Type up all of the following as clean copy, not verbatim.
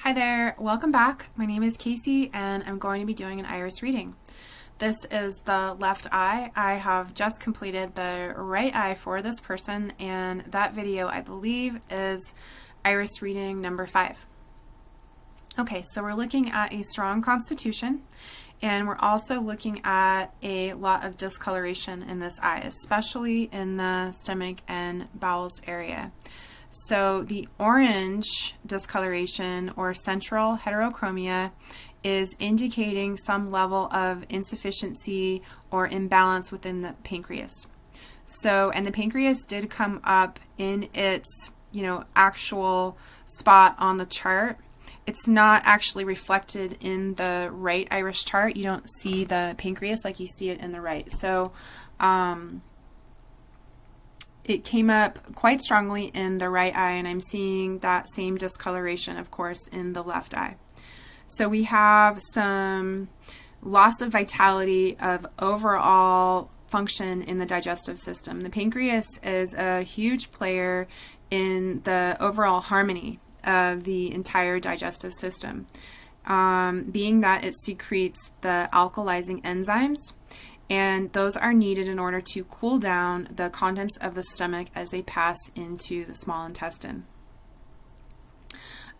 Hi there, welcome back. My name is Casey and I'm going to be doing an iris reading. This is the left eye. I have just completed the right eye for this person, and that video, I believe, is iris reading number 5. Okay, so we're looking at a strong constitution, and we're also looking at a lot of discoloration in this eye, especially in the stomach and bowels area. So the orange discoloration or central heterochromia is indicating some level of insufficiency or imbalance within the pancreas. So, and the pancreas did come up in its, actual spot on the chart. It's not actually reflected in the right iris chart. You don't see the pancreas like you see it in the right. So, it came up quite strongly in the right eye, and I'm seeing that same discoloration, of course, in the left eye. So we have some loss of vitality of overall function in the digestive system. The pancreas is a huge player in the overall harmony of the entire digestive system, being that it secretes the alkalizing enzymes, and those are needed in order to cool down the contents of the stomach as they pass into the small intestine.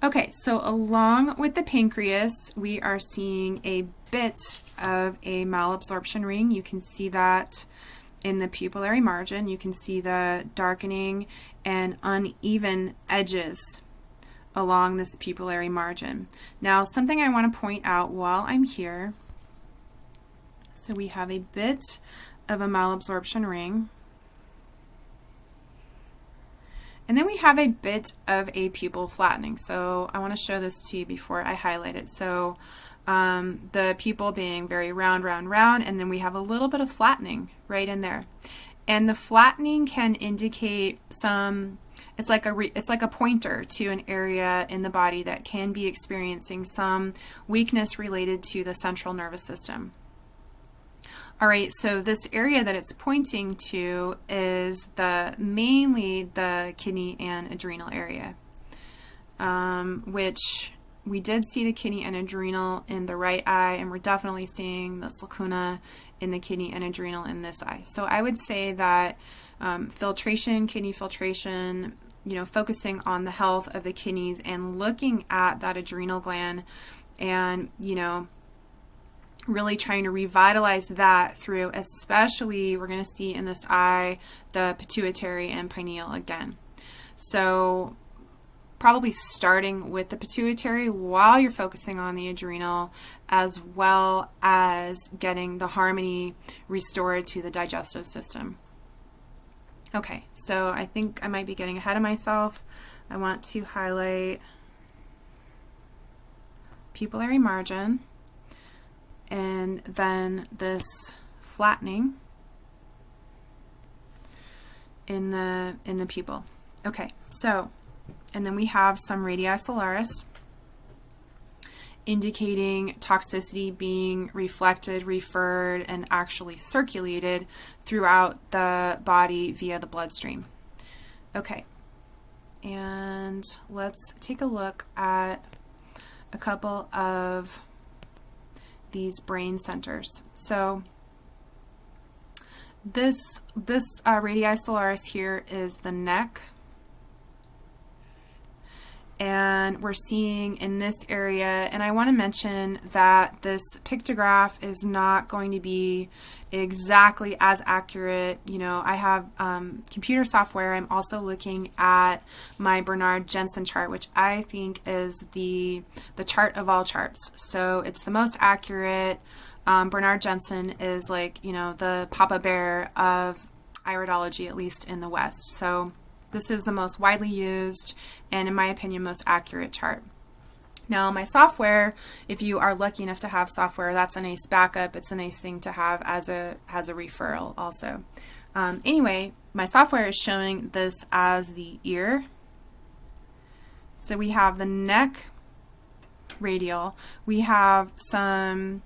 Okay, so along with the pancreas, we are seeing a bit of a malabsorption ring. You can see that in the pupillary margin. You can see the darkening and uneven edges along this pupillary margin. Now, something I want to point out while I'm here. So we have a bit of a malabsorption ring. And then we have a bit of a pupil flattening. So I want to show this to you before I highlight it. So the pupil being very round, round, round, and then we have a little bit of flattening right in there. And the flattening can indicate some, it's like a pointer to an area in the body that can be experiencing some weakness related to the central nervous system. All right, so this area that it's pointing to is mainly the kidney and adrenal area, which we did see the kidney and adrenal in the right eye, and we're definitely seeing this lacuna in the kidney and adrenal in this eye. So I would say that filtration, kidney filtration, focusing on the health of the kidneys and looking at that adrenal gland and, really trying to revitalize that through, especially we're going to see in this eye, the pituitary and pineal again. So probably starting with the pituitary while you're focusing on the adrenal, as well as getting the harmony restored to the digestive system. Okay, so I think I might be getting ahead of myself. I want to highlight pupillary margin, and then this flattening in the pupil. Okay, so, and then we have some radii solaris indicating toxicity being reflected, referred, and actually circulated throughout the body via the bloodstream. Okay, and let's take a look at a couple of these brain centers. So this radii solaris here is the neck, and we're seeing in this area, and I want to mention that this pictograph is not going to be exactly as accurate. I have computer software. I'm also looking at my Bernard Jensen chart, which I think is the chart of all charts. So it's the most accurate. Bernard Jensen is like, the Papa Bear of Iridology, at least in the West. So this is the most widely used and, in my opinion, most accurate chart. Now, my software, if you are lucky enough to have software, that's a nice backup. It's a nice thing to have as a referral also. Anyway, my software is showing this as the ear. So we have the neck radial. We have some,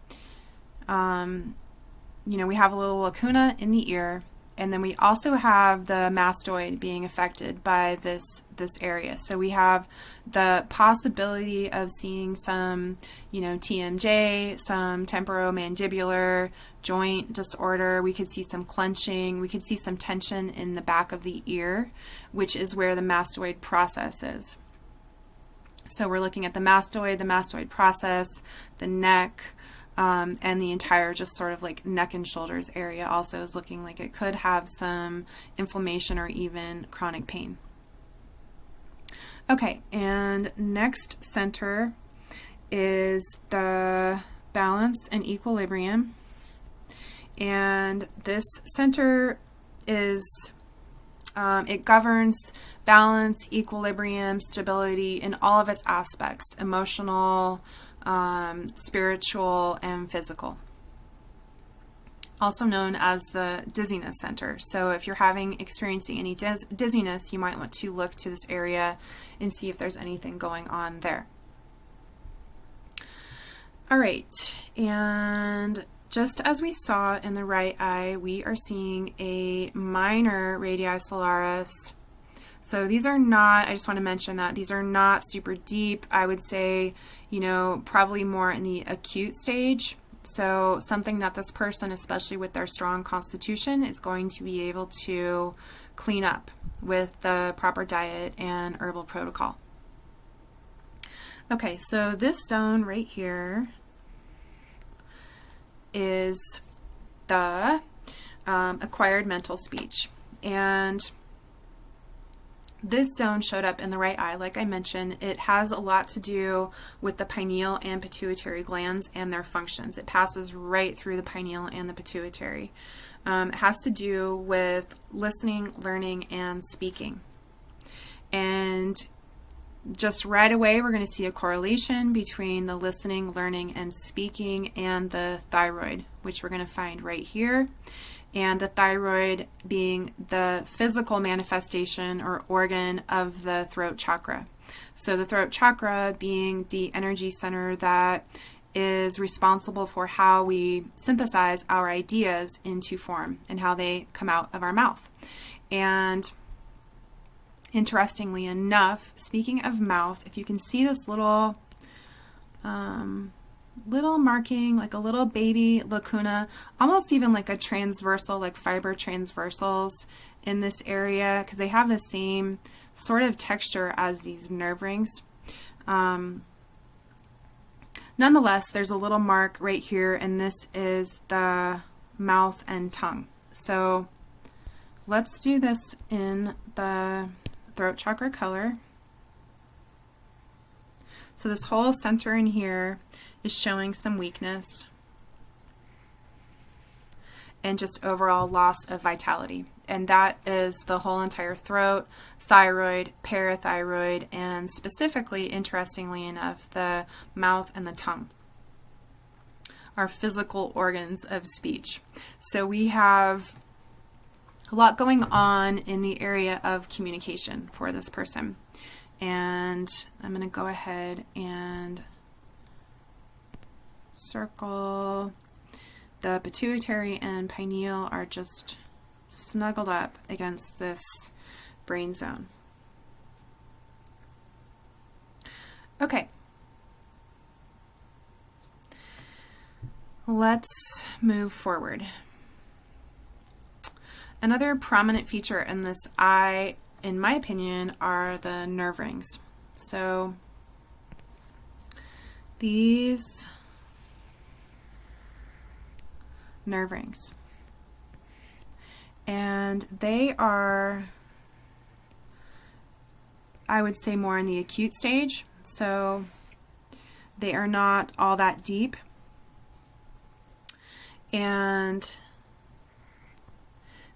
we have a little lacuna in the ear. And then we also have the mastoid being affected by this area. So we have the possibility of seeing some, TMJ, some temporomandibular joint disorder. We could see some clenching. We could see some tension in the back of the ear, which is where the mastoid process is. So we're looking at the mastoid process, the neck, and the entire just sort of like neck and shoulders area also is looking like it could have some inflammation or even chronic pain. Okay, and next center is the balance and equilibrium. And this center is, it governs balance, equilibrium, stability in all of its aspects, emotional, spiritual, and physical. Also known as the dizziness center. So if you're experiencing any dizziness, you might want to look to this area and see if there's anything going on there. All right, and just as we saw in the right eye, we are seeing a minor radii solaris. So these are not, I just want to mention that these are not super deep. I would say, probably more in the acute stage. So something that this person, especially with their strong constitution, is going to be able to clean up with the proper diet and herbal protocol. Okay, so this zone right here is the acquired mental speech. And this zone showed up in the right eye. Like I mentioned, it has a lot to do with the pineal and pituitary glands and their functions. It passes right through the pineal and the pituitary. It has to do with listening, learning, and speaking. And just right away, we're going to see a correlation between the listening, learning, and speaking and the thyroid, which we're going to find right here. And the thyroid being the physical manifestation or organ of the throat chakra. So the throat chakra being the energy center that is responsible for how we synthesize our ideas into form and how they come out of our mouth. And interestingly enough, speaking of mouth, if you can see this little marking, like a little baby lacuna, almost even like a transversal, like fiber transversals in this area, because they have the same sort of texture as these nerve rings. Nonetheless, there's a little mark right here, and this is the mouth and tongue. So let's do this in the throat chakra color. So this whole center in here is showing some weakness and just overall loss of vitality. And that is the whole entire throat, thyroid, parathyroid, and specifically, interestingly enough, the mouth and the tongue, our physical organs of speech. So we have a lot going on in the area of communication for this person. And I'm going to go ahead and circle. The pituitary and pineal are just snuggled up against this brain zone. Okay. Let's move forward. Another prominent feature in this eye, in my opinion, are the nerve rings. So these nerve rings, and they are, I would say, more in the acute stage. So they are not all that deep, and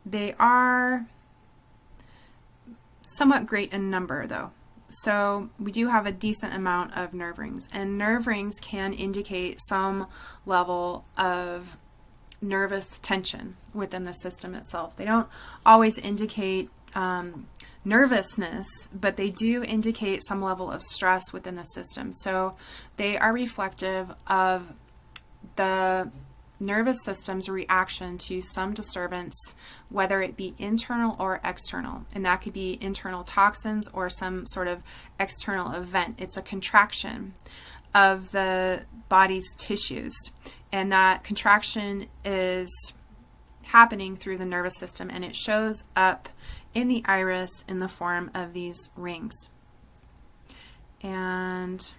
they are somewhat great in number, though. So we do have a decent amount of nerve rings, and nerve rings can indicate some level of nervous tension within the system itself. They don't always indicate nervousness, but they do indicate some level of stress within the system. So they are reflective of the nervous system's reaction to some disturbance, whether it be internal or external. And that could be internal toxins or some sort of external event. It's a contraction of the body's tissues. And that contraction is happening through the nervous system, and it shows up in the iris in the form of these rings. And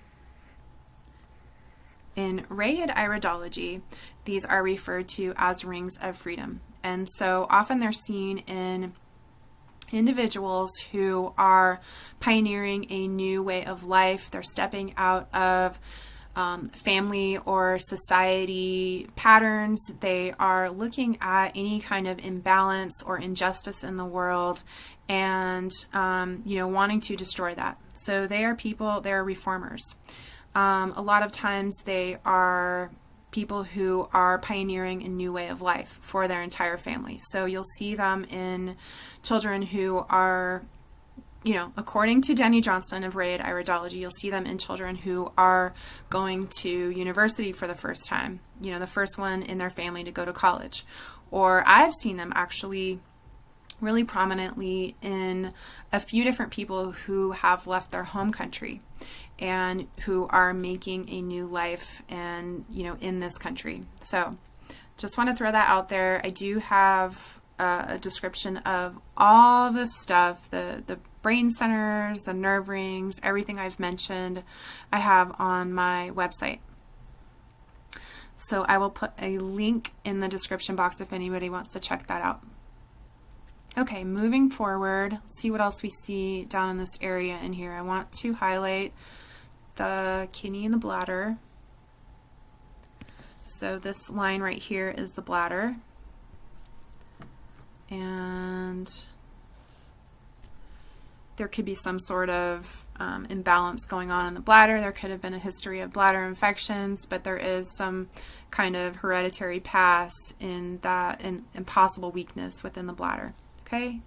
in radiant iridology, these are referred to as rings of freedom. And so often they're seen in individuals who are pioneering a new way of life. They're stepping out of family or society patterns. They are looking at any kind of imbalance or injustice in the world and, wanting to destroy that. So they are people, they are reformers. A lot of times they are people who are pioneering a new way of life for their entire family. So you'll see them in children who are, according to Denny Johnston of Radiant Iridology, you'll see them in children who are going to university for the first time, the first one in their family to go to college. Or I've seen them actually really prominently in a few different people who have left their home country and who are making a new life and, in this country. So just want to throw that out there. I do have a description of all this stuff, the brain centers, the nerve rings, everything I've mentioned, I have on my website. So I will put a link in the description box if anybody wants to check that out. Okay, moving forward, let's see what else we see down in this area in here. I want to highlight the kidney and the bladder. So this line right here is the bladder. And there could be some sort of imbalance going on in the bladder. There could have been a history of bladder infections, but there is some kind of hereditary past in that and possible weakness within the bladder. Okay?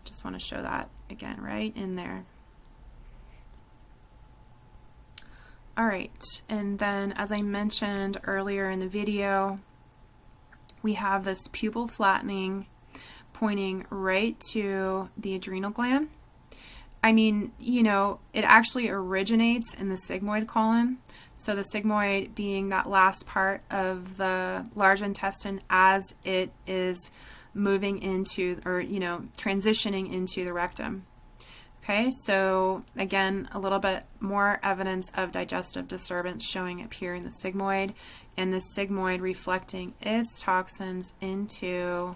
Just want to show that again right in there. All right, and then as I mentioned earlier in the video, we have this pupil flattening pointing right to the adrenal gland. I mean, it actually originates in the sigmoid colon. So the sigmoid being that last part of the large intestine as it is moving into, or, transitioning into the rectum. Okay, so again, a little bit more evidence of digestive disturbance showing up here in the sigmoid, and the sigmoid reflecting its toxins into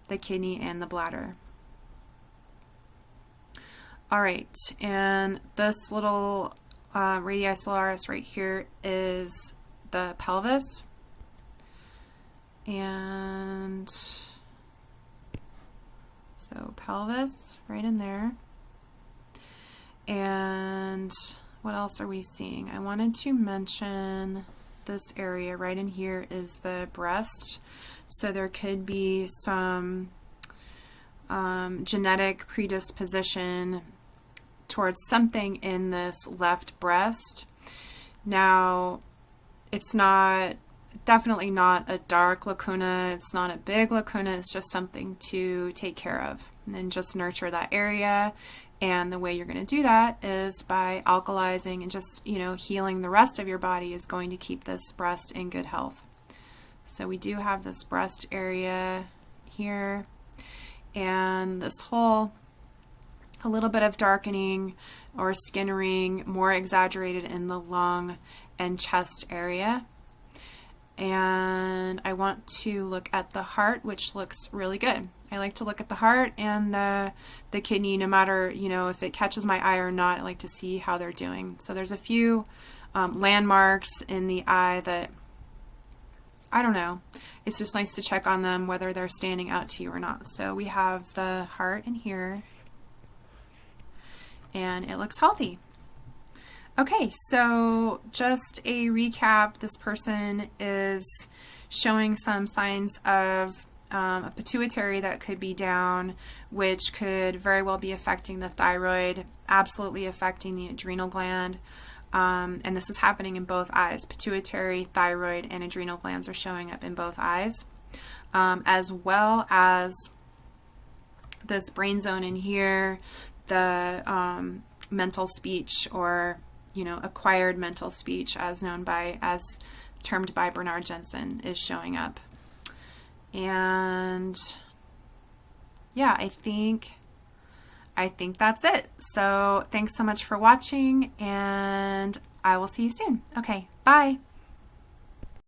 the kidney and the bladder. All right, and this little radii Alaris right here is the pelvis, and so pelvis right in there. And what else are we seeing? I wanted to mention this area right in here is the breast. So there could be some genetic predisposition towards something in this left breast. Now, it's definitely not a dark lacuna. It's not a big lacuna. It's just something to take care of and then just nurture that area. And the way you're going to do that is by alkalizing and just, healing the rest of your body is going to keep this breast in good health. So we do have this breast area here, and this whole, a little bit of darkening or skin ring, more exaggerated in the lung and chest area. And I want to look at the heart, which looks really good. I like to look at the heart and the kidney, no matter, if it catches my eye or not. I like to see how they're doing. So there's a few landmarks in the eye that, I don't know, it's just nice to check on them, whether they're standing out to you or not. So we have the heart in here, and it looks healthy. Okay, so just a recap, this person is showing some signs of a pituitary that could be down, which could very well be affecting the thyroid, absolutely affecting the adrenal gland. And this is happening in both eyes. Pituitary, thyroid, and adrenal glands are showing up in both eyes, as well as this brain zone in here, the mental speech, or acquired mental speech, as termed by Bernard Jensen, is showing up. And yeah, I think that's it. So thanks so much for watching, and I will see you soon. Okay, bye.